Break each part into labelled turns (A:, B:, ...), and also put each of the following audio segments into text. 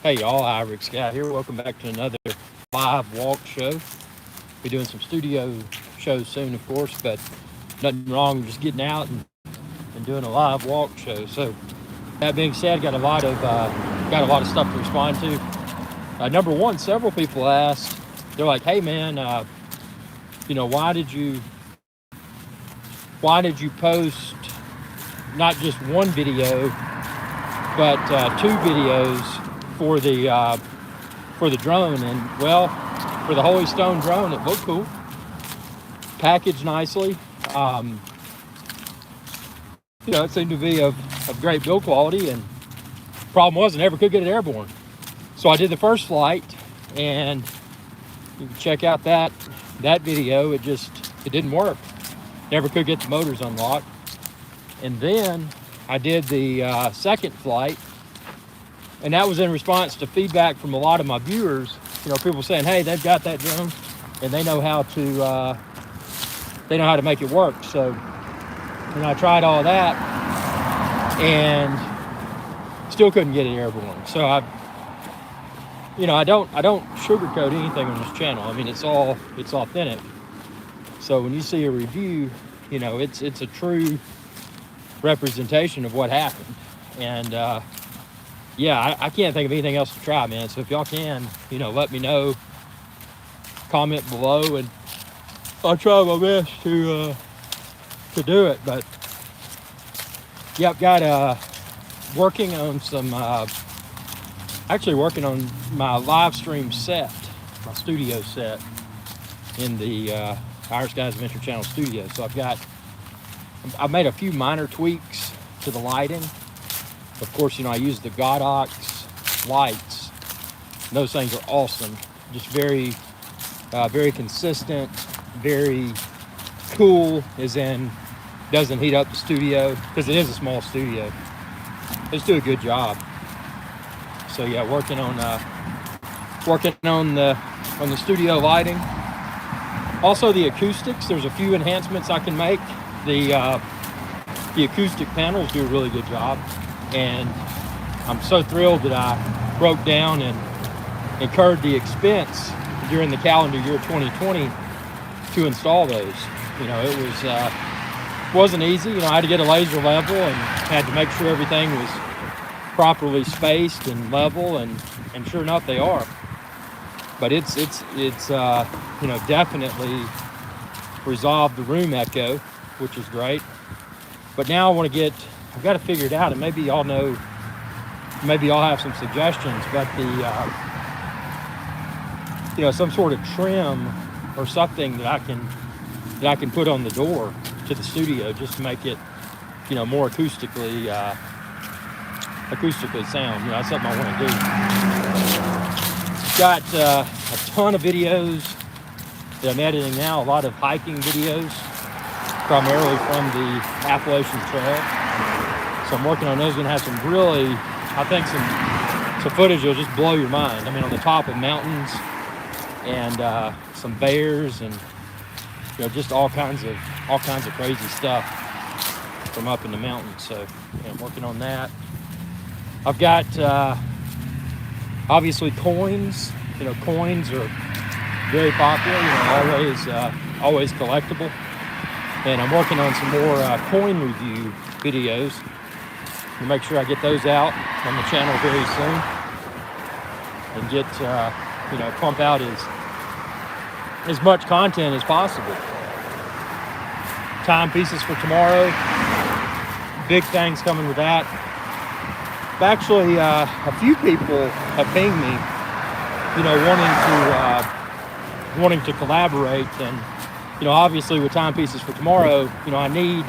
A: Hey y'all, Iverick Scout here. Welcome back to another live walk show. Be doing some studio shows soon, of course, but nothing wrong with just getting out and doing a live walk show. So that being said, got a lot of stuff to respond to. Number one, several people asked, they're like, "Hey man, why did you post not just one video, but two videos for the drone?" And well, for the Holy Stone drone, it looked cool, packaged nicely. It seemed to be of great build quality, and problem was I never could get it airborne. So I did the first flight, and you can check out that video. It didn't work. Never could get the motors unlocked. And then I did the second flight, and that was in response to feedback from a lot of my viewers. People saying, "Hey, they've got that drone, and they know how to make it work." So, I tried all that, and still couldn't get it airborne. So I don't sugarcoat anything on this channel. I mean, it's authentic. So when you see a review, it's a true representation of what happened. And I can't think of anything else to try, man. So if y'all can, let me know, comment below, and I'll try my best to do it. But yeah, I've got working on my live stream set, my studio set in the Irish Guys Adventure Channel studio. So I've made a few minor tweaks to the lighting. Of course, I use the Godox lights. Those things are awesome. Just very consistent, very cool, as in doesn't heat up the studio, because it is a small studio. Just do a good job. So yeah, working on the studio lighting. Also the acoustics. There's a few enhancements I can make. The acoustic panels do a really good job, and I'm so thrilled that I broke down and incurred the expense during the calendar year 2020 to install those. It wasn't easy. I had to get a laser level and had to make sure everything was properly spaced and level, and sure enough, they are. But it's definitely resolved the room echo, which is great. But now I've got to figure it out, and maybe y'all know, maybe y'all have some suggestions, but some sort of trim or something that I can put on the door to the studio, just to make it, more acoustically sound. That's something I want to do. Got a ton of videos that I'm editing now, a lot of hiking videos, primarily from the Appalachian Trail. So I'm working on those. Going to have some really, I think some footage that'll just blow your mind. I mean, on the top of mountains, and some bears, and just all kinds of crazy stuff from up in the mountains. So I'm working on that. I've got obviously coins. Coins are very popular. Always collectible. And I'm working on some more coin review videos to make sure I get those out on the channel very soon, and get pump out as much content as possible. Timepieces for tomorrow. Big things coming with that. Actually, a few people have pinged me, wanting to collaborate, and obviously with timepieces for tomorrow, I need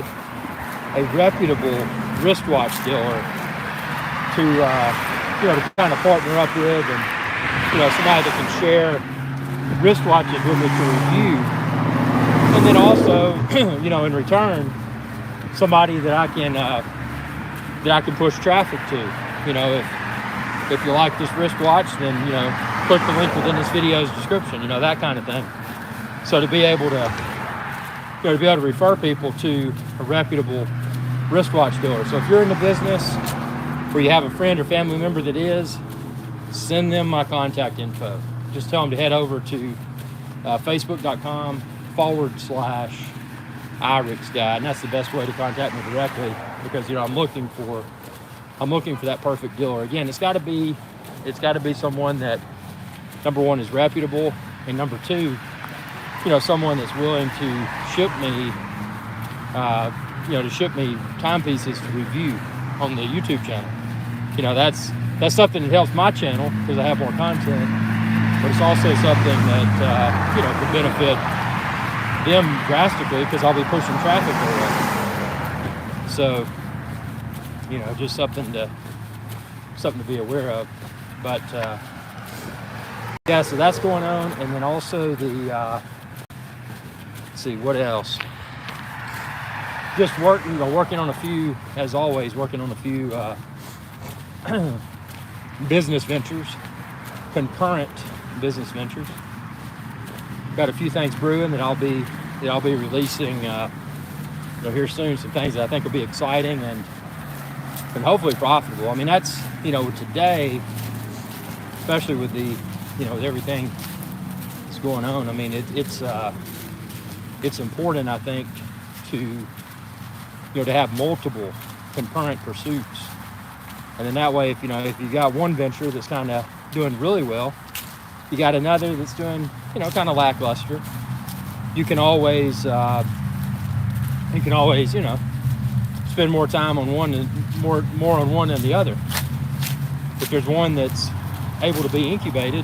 A: a reputable wristwatch dealer to kind of partner up with, and somebody that can share wristwatches with me to review, and then also in return, somebody that I can push traffic to. If you like this wristwatch, then click the link within this video's description, that kind of thing. So to be able to refer people to a reputable wristwatch dealer. So if you're in the business, or you have a friend or family member that is, send them my contact info. Just tell them to head over to facebook.com/IRIX guy, and that's the best way to contact me directly, because I'm looking for that perfect dealer. Again, it's got to be someone that, number one, is reputable, and number two, someone that's willing to ship me timepieces to review on the YouTube channel. That's something that helps my channel because I have more content, but it's also something that could benefit them drastically because I'll be pushing traffic their way. So just something to be aware of. But yeah, so that's going on. And then also the let's see what else. Just working on a few, as always, working on a few business ventures, concurrent business ventures. Got a few things brewing that I'll be releasing here soon. Some things that I think will be exciting and hopefully profitable. I mean, that's today, especially with the with everything that's going on. I mean, it's important, I think, to to have multiple concurrent pursuits, and then that way, if you got one venture that's kind of doing really well, you got another that's doing kind of lackluster. You can always spend more time on one and more on one than the other. If there's one that's able to be incubated,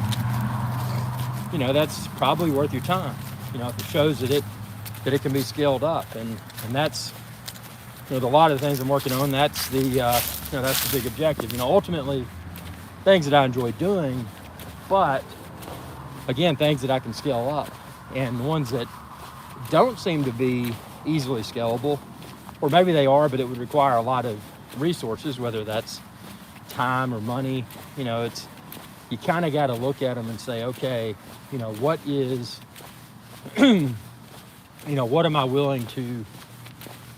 A: that's probably worth your time. If it shows that it can be scaled up, and that's a lot of the things I'm working on. That's the that's the big objective. Ultimately, things that I enjoy doing, but again, things that I can scale up, and the ones that don't seem to be easily scalable, or maybe they are, but it would require a lot of resources, whether that's time or money. It's, you kind of got to look at them and say, okay, what is, what am I willing to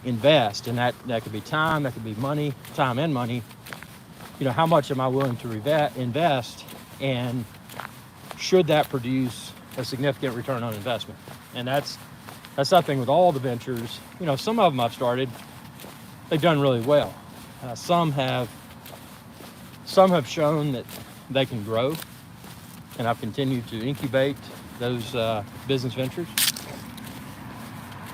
A: invest? And that could be time, that could be money, time and money. How much am I willing to invest, and should that produce a significant return on investment? And that's something with all the ventures. Some of them I've started, they've done really well. Some have shown that they can grow, and I've continued to incubate those business ventures.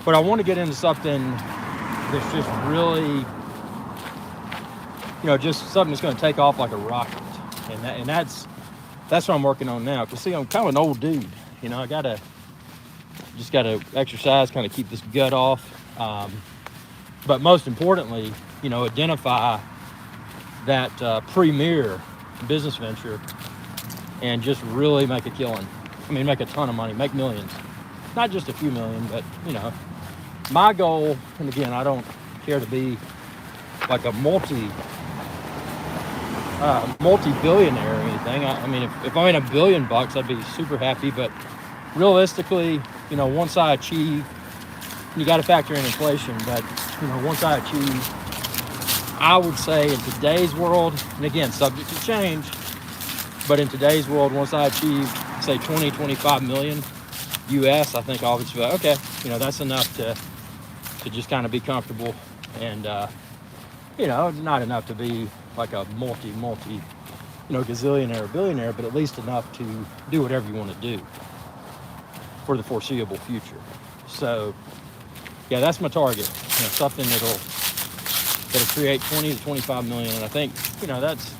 A: But I want to get into something that's just really, just something that's going to take off like a rocket, and that's what I'm working on now. Because see, I'm kind of an old dude. I just gotta exercise, kind of keep this gut off. But most importantly, identify that premier business venture and just really make a killing. I mean, make a ton of money, make millions. Not just a few million, but my goal, and again, I don't care to be like a multi-billionaire or anything. I mean, if I made $1 billion, I'd be super happy. But realistically, once I achieve, you got to factor in inflation, but once I achieve, I would say in today's world, and again, subject to change, but in today's world, once I achieve, say 20-25 million US, I think I'll just be like, okay, that's enough to just kind of be comfortable, and not enough to be like a multi gazillionaire or billionaire, but at least enough to do whatever you want to do for the foreseeable future. So yeah, that's my target. Something that'll create 20 to 25 million, and I think that's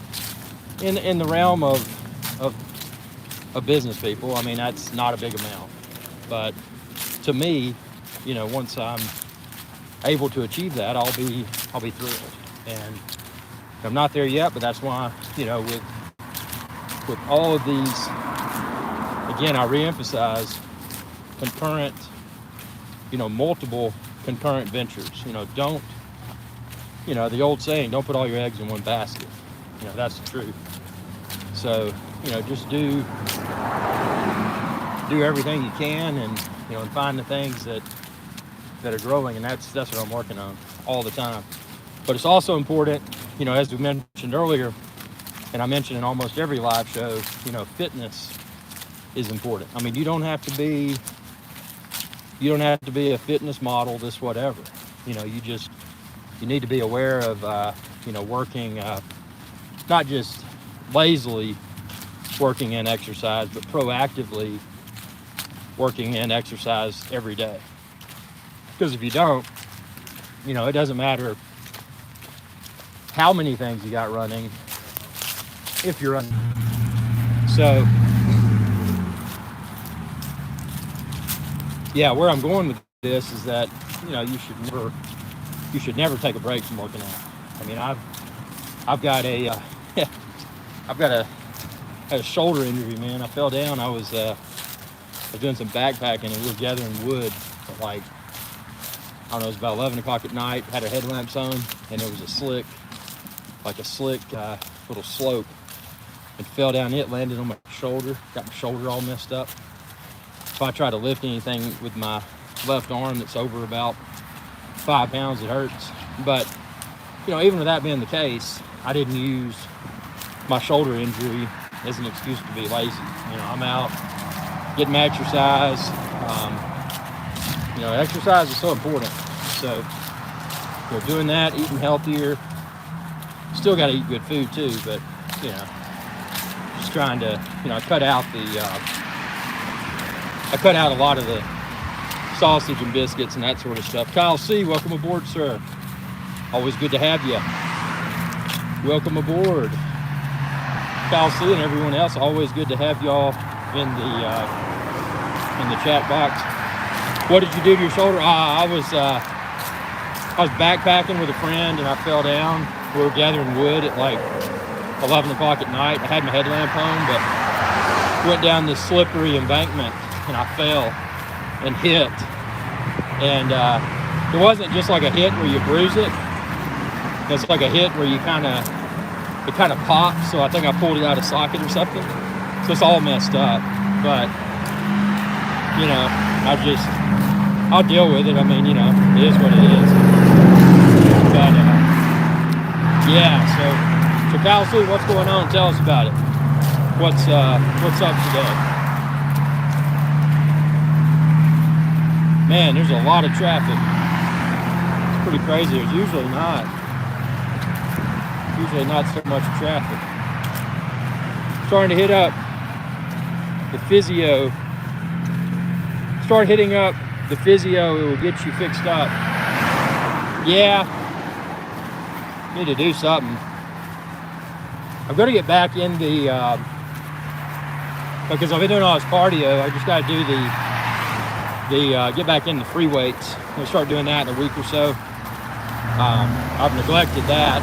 A: in the realm of business people. I mean, that's not a big amount, but to me, once I'm able to achieve that, I'll be thrilled. And I'm not there yet, but that's why with all of these, again, I reemphasize concurrent, multiple concurrent ventures. Don't, the old saying, don't put all your eggs in one basket. That's the truth. So, just do everything you can, and find the things that are growing, and that's what I'm working on all the time. But it's also important, as we mentioned earlier, and I mention in almost every live show, you know, fitness is important. I mean, you don't have to be a fitness model, this whatever. You know, you need to be aware of, you know, working, not just lazily working in exercise, but proactively working in exercise every day. Because if you don't, you know, it doesn't matter how many things you got running if you're running. So, yeah, where I'm going with this is that, you know, you should never take a break from working out. I mean, I've got a had a shoulder injury, man. I fell down. I was doing some backpacking, and we were gathering wood at, like, I don't know, it was about 11 o'clock at night. Had our headlamps on, and there was a slick little slope, and fell down it, landed on my shoulder, got my shoulder all messed up. If I try to lift anything with my left arm that's over about 5 pounds, it hurts. But, you know, even with that being the case, I didn't use my shoulder injury as an excuse to be lazy. You know, I'm out getting my exercise. You know, exercise is so important. So, you know, doing that, eating healthier. Still got to eat good food too, but, you know, just trying to, you know, I cut out a lot of the sausage and biscuits and that sort of stuff. Kyle C., welcome aboard, sir. Always good to have you. Welcome aboard. Kyle C. and everyone else, always good to have y'all in the chat box. What did you do to your shoulder? I was backpacking with a friend, and I fell down. We were gathering wood at like 11 o'clock at night. I had my headlamp on, but went down this slippery embankment, and I fell and hit. And it wasn't just like a hit where you bruise it. It's like a hit where it kind of pops. So I think I pulled it out of socket or something. So it's all messed up. But, you know, I'll deal with it. I mean, you know, it is what it is. But, yeah, so Kyle C., what's going on? Tell us about it. What's up today? Man, there's a lot of traffic. It's pretty crazy. There's usually not so much traffic. Starting to hit up the physio. Start hitting up the physio. It will get you fixed up. Yeah. Need to do something. I'm going to get back in the, because I've been doing all this cardio, I just got to do get back in the free weights. I'm going to start doing that in a week or so. I've neglected that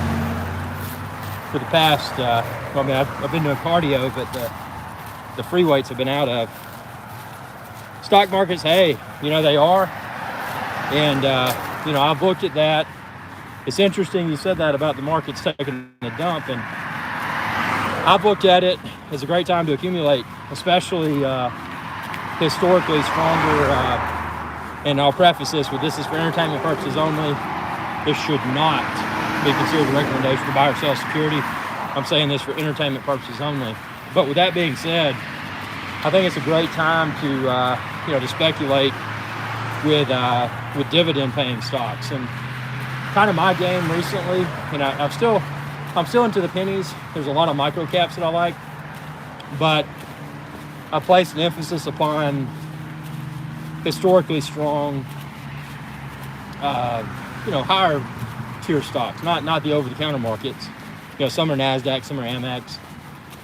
A: for the past, I mean, I've been doing cardio, but the free weights have been out of. Stock markets, hey, you know, they are. And, you know, I've looked at that. It's interesting you said that about the markets taking a dump, and I've looked at it as a great time to accumulate, especially historically stronger, and I'll preface this with, this is for entertainment purposes only. This should not be considered a recommendation to buy or sell security. I'm saying this for entertainment purposes only. But with that being said, I think it's a great time to, you know, to speculate with dividend-paying stocks. And kind of my game recently, you know, I'm still into the pennies. There's a lot of micro caps that I like, but I place an emphasis upon historically strong, you know, higher tier stocks, not the over-the-counter markets. You know, some are NASDAQ, some are Amex,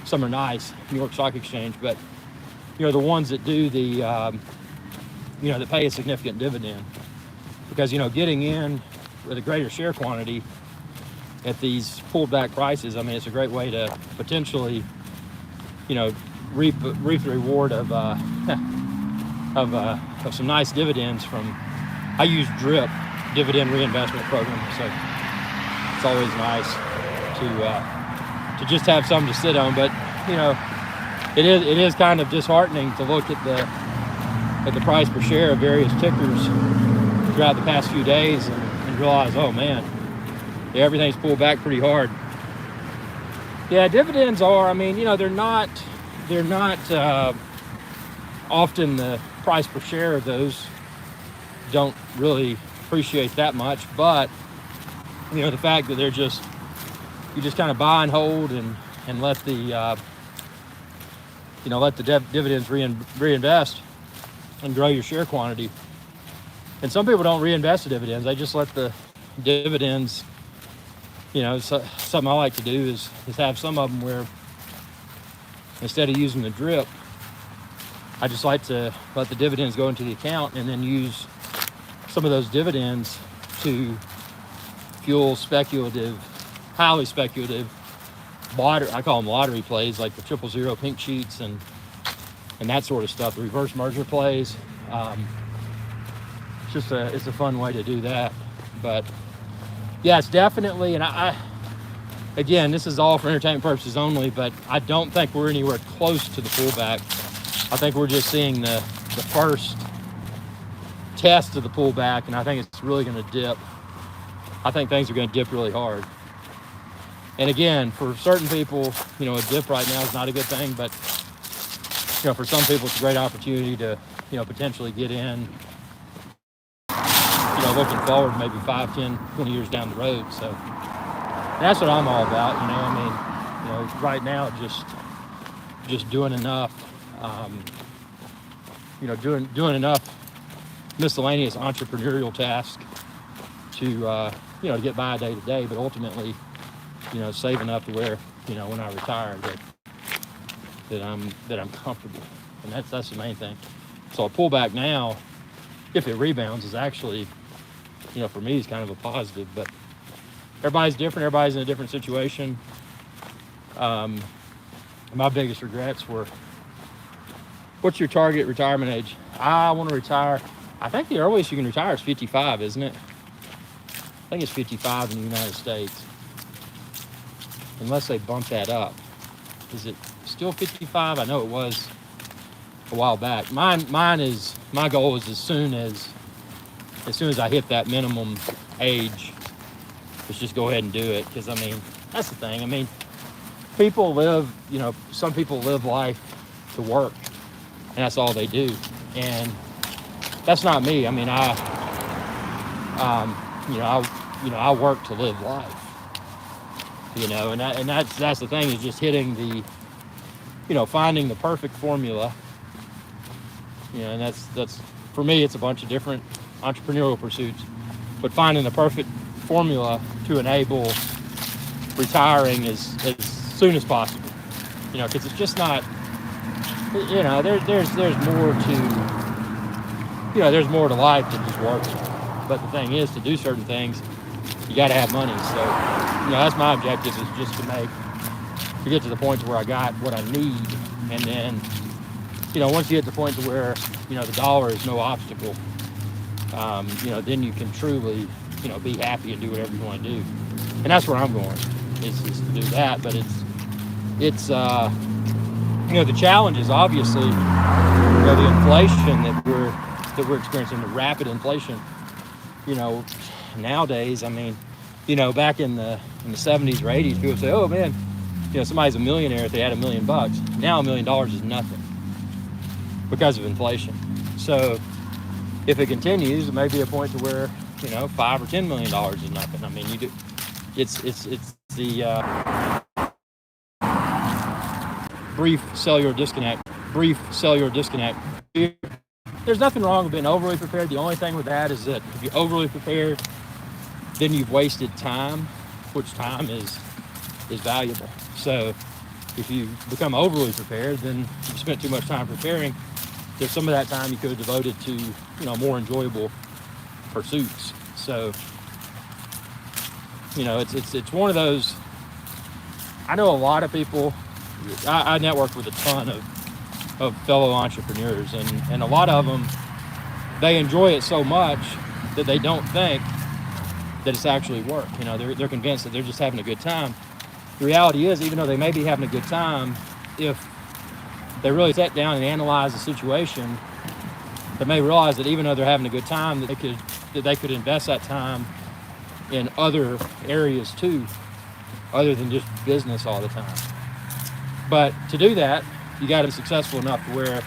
A: some are NICE, New York Stock Exchange, but, you know, the ones that do the, you know, that pay a significant dividend. Because, you know, getting in with a greater share quantity at these pulled back prices, I mean, it's a great way to potentially, you know, reap the reward of some nice dividends from, I use DRIP, dividend reinvestment program, so it's always nice to just have something to sit on. But, you know, it is kind of disheartening to look at the price per share of various tickers throughout the past few days and realize, oh man, yeah, everything's pulled back pretty hard. Yeah, dividends are. I mean, they're not. Often the price per share of those don't really appreciate that much, but the fact that you just kind of buy and hold and let the dividends reinvest and grow your share quantity. And some people don't reinvest the dividends; they just let the dividends. Something I like to do is have some of them where instead of using the drip, I just like to let the dividends go into the account and then use some of those dividends to fuel highly speculative I call them lottery plays, like the 000 pink sheets and that sort of stuff, the reverse merger plays. It's a fun way to do that. But yeah, it's definitely, and again, this is all for entertainment purposes only, but I don't think we're anywhere close to the pullback. I think we're just seeing the first test of the pullback, and I think it's really going to dip. I think things are going to dip really hard. And again, for certain people, a dip right now is not a good thing, but for some people, it's a great opportunity to, potentially get in, looking forward maybe 5, 10, 20 years down the road. So that's what I'm all about. Right now, just doing enough, doing enough miscellaneous entrepreneurial tasks to, to get by day to day, but ultimately, save enough to where, when I retire, that I'm comfortable, and that's the main thing. So a pullback now, if it rebounds, is actually, for me, is kind of a positive. But everybody's different. Everybody's in a different situation. My biggest regrets were, what's your target retirement age? I want to retire. I think the earliest you can retire is 55, isn't it? I think it's 55 in the United States, unless they bump that up. Is it still 55? I know it was a while back. My goal is as soon as I hit that minimum age, let's just go ahead and do it. Because that's the thing. People live, some people live life to work, and that's all they do. And that's not me. I work to live life. And that's the thing, is just hitting the, finding the perfect formula. And that's for me, it's a bunch of different entrepreneurial pursuits, but finding the perfect formula to enable retiring as soon as possible. Because it's just not, there's more to, there's more to life than just working. But the thing is, to do certain things, you got to have money. So, that's my objective, is just to get to the point to where I got what I need. And then, once you get to the point to where, the dollar is no obstacle, then you can truly, be happy and do whatever you want to do. And that's where I'm going, is to do that. But it's the challenge is obviously, the inflation that we're experiencing, the rapid inflation. Nowadays, back in the 70s or 80s, people say, oh man, somebody's a millionaire if they had $1 million. Now $1 million is nothing because of inflation. So if it continues, it may be a point to where, $5 or $10 million is nothing. It's the brief cellular disconnect. There's nothing wrong with being overly prepared. The only thing with that is that if you're overly prepared, then you've wasted time, which time is valuable. So if you become overly prepared, then you spent too much time preparing. There's some of that time you could have devoted to, more enjoyable pursuits. So, it's one of those. I know a lot of people. I network with a ton of fellow entrepreneurs, and a lot of them, they enjoy it so much that they don't think that it's actually work. They're convinced that they're just having a good time. The reality is, even though they may be having a good time, if they really sit down and analyze the situation, they may realize that even though they're having a good time, that they could invest that time in other areas too, other than just business all the time. But to do that, you got to be successful enough to where,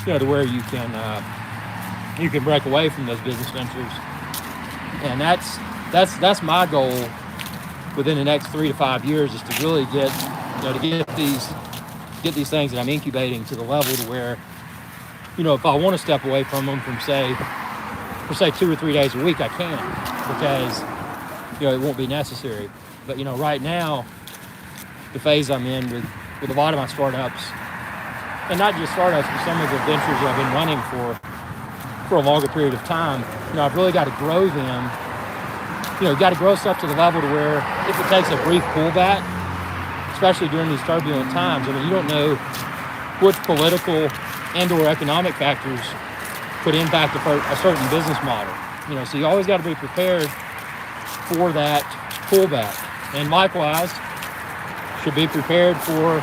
A: to where you can break away from those business ventures. And that's my goal within the next 3 to 5 years, is to really get these things that I'm incubating to the level to where, if I want to step away from them for say 2 or 3 days a week, I can, because it won't be necessary. But right now, the phase I'm in with a lot of my startups, and not just startups, but some of the ventures that I've been running for a longer period of time, I've really got to grow them. Got to grow stuff to the level to where if it takes a brief pullback, especially during these turbulent times, you don't know which political and or economic factors could impact a certain business model. So you always got to be prepared for that pullback. And likewise, should be prepared for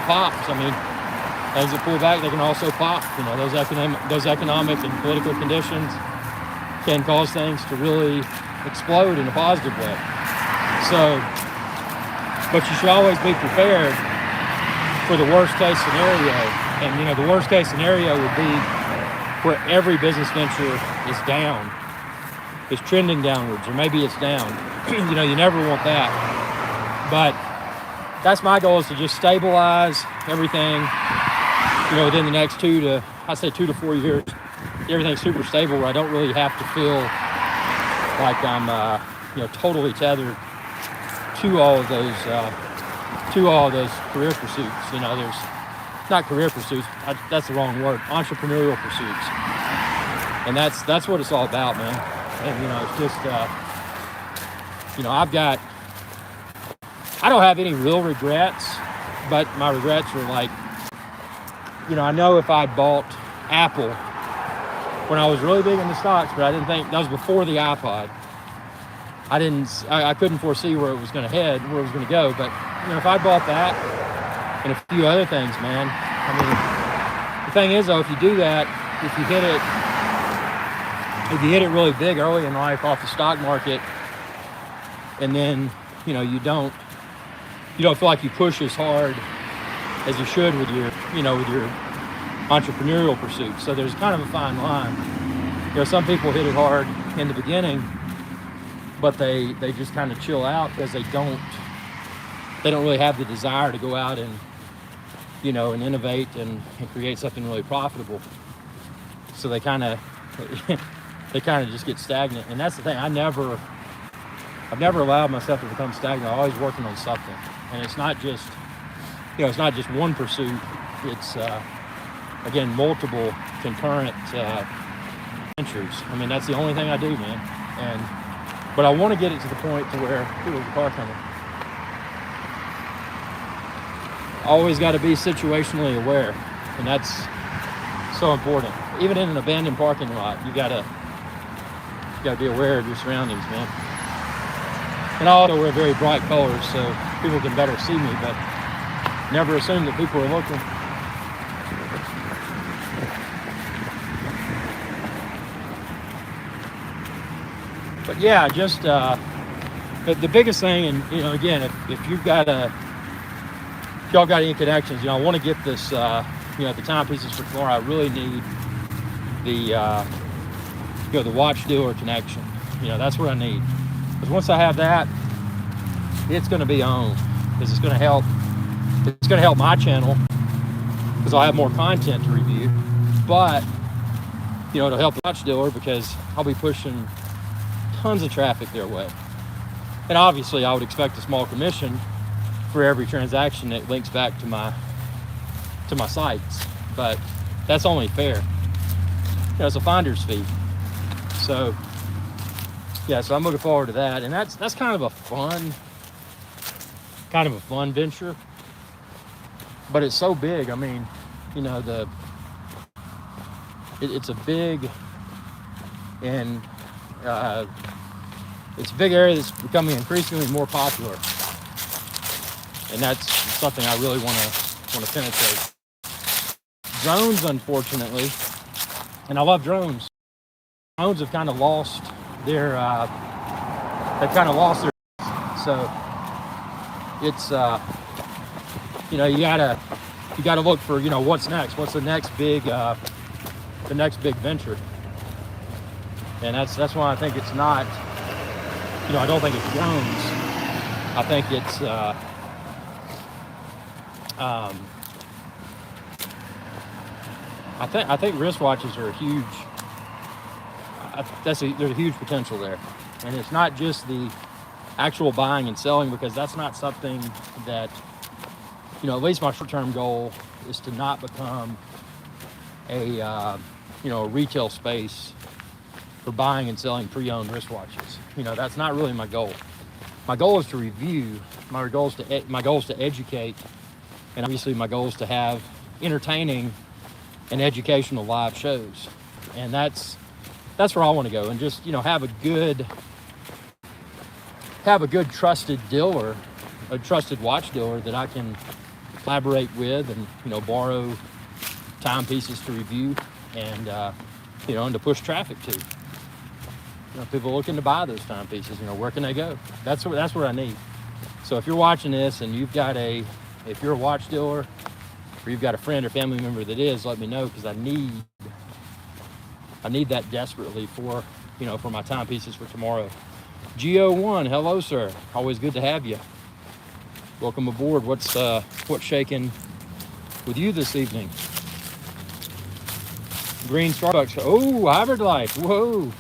A: pops. As it pull back, they can also pop. Those economic and political conditions can cause things to really explode in a positive way. So, but you should always be prepared for the worst case scenario. And the worst case scenario would be where every business venture is down, is trending downwards, or maybe it's down. You never want that. But that's my goal, is to just stabilize everything, within the next 2 to 4 years. Everything's super stable, where I don't really have to feel like I'm, totally tethered to all of those career pursuits. There's not career pursuits. That's the wrong word. Entrepreneurial pursuits, and that's what it's all about, man. And it's just, I don't have any real regrets, but my regrets are like, I know if I'd bought Apple when I was really big into stocks, but I didn't think, that was before the iPod. I couldn't foresee where it was going to head, where it was going to go. But, if I bought that and a few other things, man, the thing is though, if you do that, if you hit it really big early in life off the stock market, and then, you don't feel like you push as hard as you should with your entrepreneurial pursuits. So there's kind of a fine line. Some people hit it hard in the beginning, but they just kind of chill out because they don't really have the desire to go out and, and innovate and create something really profitable. So they kind of just get stagnant. And that's the thing. I've never allowed myself to become stagnant. I'm always working on something. And it's not just, it's not just one pursuit. It's, again, multiple concurrent ventures. That's the only thing I do, man. But I want to get it to the point to where, there's a car coming. Always got to be situationally aware, and that's so important. Even in an abandoned parking lot, you gotta be aware of your surroundings, man. And I also wear very bright colors so people can better see me, but never assume that people are looking. But yeah, just the biggest thing, and again, if y'all got any connections, I want to get this, the timepieces for tomorrow. I really need the watch dealer connection. That's what I need. Because once I have that, it's going to be on. Because it's going to help. It's going to help my channel because I'll have more content to review. But it'll help the watch dealer because I'll be pushing tons of traffic their way. And obviously, I would expect a small commission for every transaction that links back to my sites. But that's only fair. It's a finder's fee. So yeah, so I'm looking forward to that. And that's kind of a fun venture. But it's so big. It's a big and it's a big area that's becoming increasingly more popular. And that's something I really want to penetrate. Drones, unfortunately, and I love drones. Drones have kind of lost their, so it's you know, you gotta look for, you know, what's next. What's the next big venture? And that's why I think it's not, you know, I don't think it's drones. I think it's I think wristwatches are a huge. There's a huge potential there, and it's not just the actual buying and selling, because that's not something that, you know, at least my short-term goal is to not become a you know, a retail space for buying and selling pre-owned wristwatches. You know, that's not really my goal. My goal is to review. My goal is to educate, and obviously my goal is to have entertaining and educational live shows, and that's where I want to go, and just, you know, have a good trusted dealer, a trusted watch dealer that I can collaborate with, and, you know, borrow timepieces to review, and you know, and to push traffic to. You know, people looking to buy those timepieces, you know, where can they go? That's what I need. So if you're watching this and if you're a watch dealer, or you've got a friend or family member that is, let me know, because I need that desperately for, you know, for my timepieces for tomorrow. Geo1, hello sir. Always good to have you. Welcome aboard. What's shaking with you this evening? Green Starbucks. Oh, Hybrid Life. Whoa.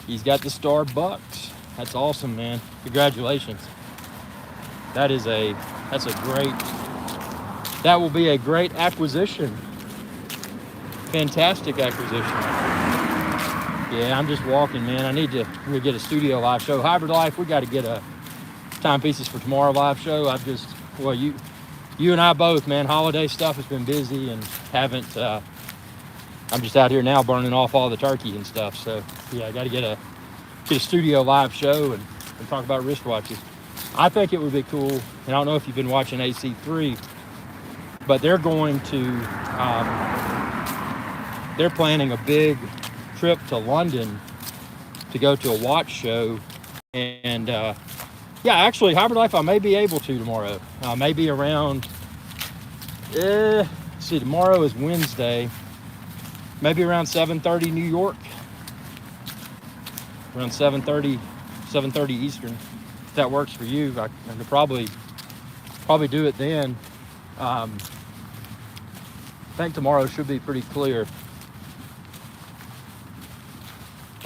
A: He's got the Starbucks. That's awesome, man. Congratulations. That will be a great acquisition. Fantastic acquisition. Yeah, I'm just walking, man. I'm gonna get a studio live show. Hybrid Life, we got to get a timepieces for tomorrow live show. You and I both, man. Holiday stuff has been busy, and haven't. I'm just out here now burning off all the turkey and stuff. So yeah, I got to get a studio live show and talk about wristwatches. I think it would be cool, and I don't know if you've been watching AC3, but they're planning a big trip to London to go to a watch show, and yeah, actually, Hybrid Life, I may be able to tomorrow. Maybe around, tomorrow is Wednesday. Maybe around 7:30 New York. Around 7:30 Eastern. If that works for you, I could probably do it then. I think tomorrow should be pretty clear.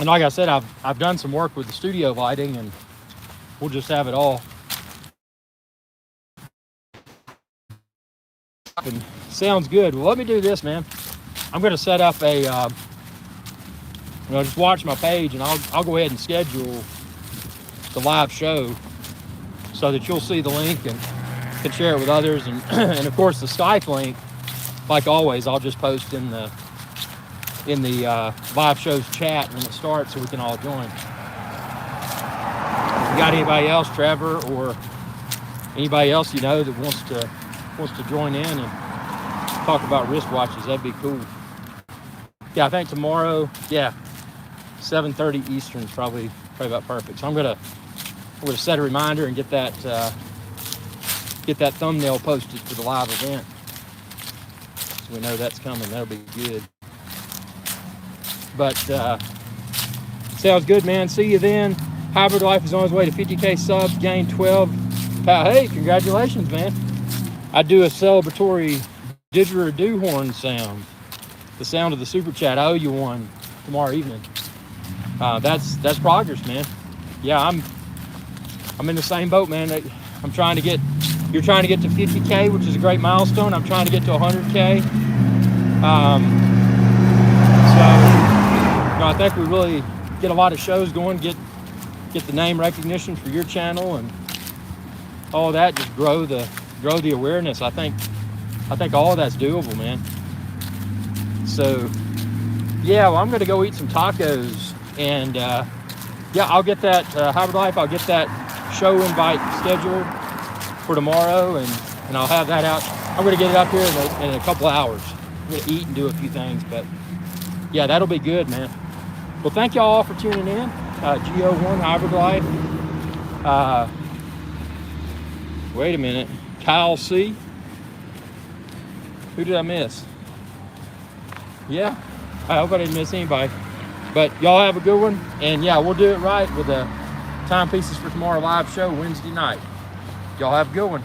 A: And like I said, I've done some work with the studio lighting, and we'll just have it all. And sounds good. Well, let me do this, man. I'm going to set up just watch my page, and I'll go ahead and schedule the live show so that you'll see the link and can share it with others. And and of course the Skype link, like always, I'll just post in the live show's chat when it starts, so we can all join. If you got anybody else, Trevor, or anybody else you know that wants to join in and talk about wristwatches, that'd be cool. Yeah, I think tomorrow, 7:30 Eastern is probably about perfect. So I'm gonna set a reminder and get that thumbnail posted for the live event, so we know that's coming. That'll be good. But sounds good, man. See you then. Hybrid Life is on his way to 50K subs, gained 12. Hey, congratulations, man. I do a celebratory didgeridoo horn sound. The sound of the super chat. I owe you one tomorrow evening. That's progress, man. Yeah, I'm in the same boat, man. You're trying to get to 50K, which is a great milestone. I'm trying to get to 100K. I think we really get a lot of shows going, get the name recognition for your channel, and all that. Just grow the awareness. I think all of that's doable, man. So yeah, well, I'm gonna go eat some tacos, and I'll get that Hybrid Life. I'll get that show invite scheduled for tomorrow, and I'll have that out. I'm gonna get it up here in a couple hours. I'm gonna eat and do a few things, but yeah, that'll be good, man. Well, thank y'all for tuning in. Geo1 Hybrid Life. Wait a minute. Kyle C. Who did I miss? Yeah, I hope I didn't miss anybody. But y'all have a good one. And yeah, we'll do it right with the Timepieces for Tomorrow live show Wednesday night. Y'all have a good one.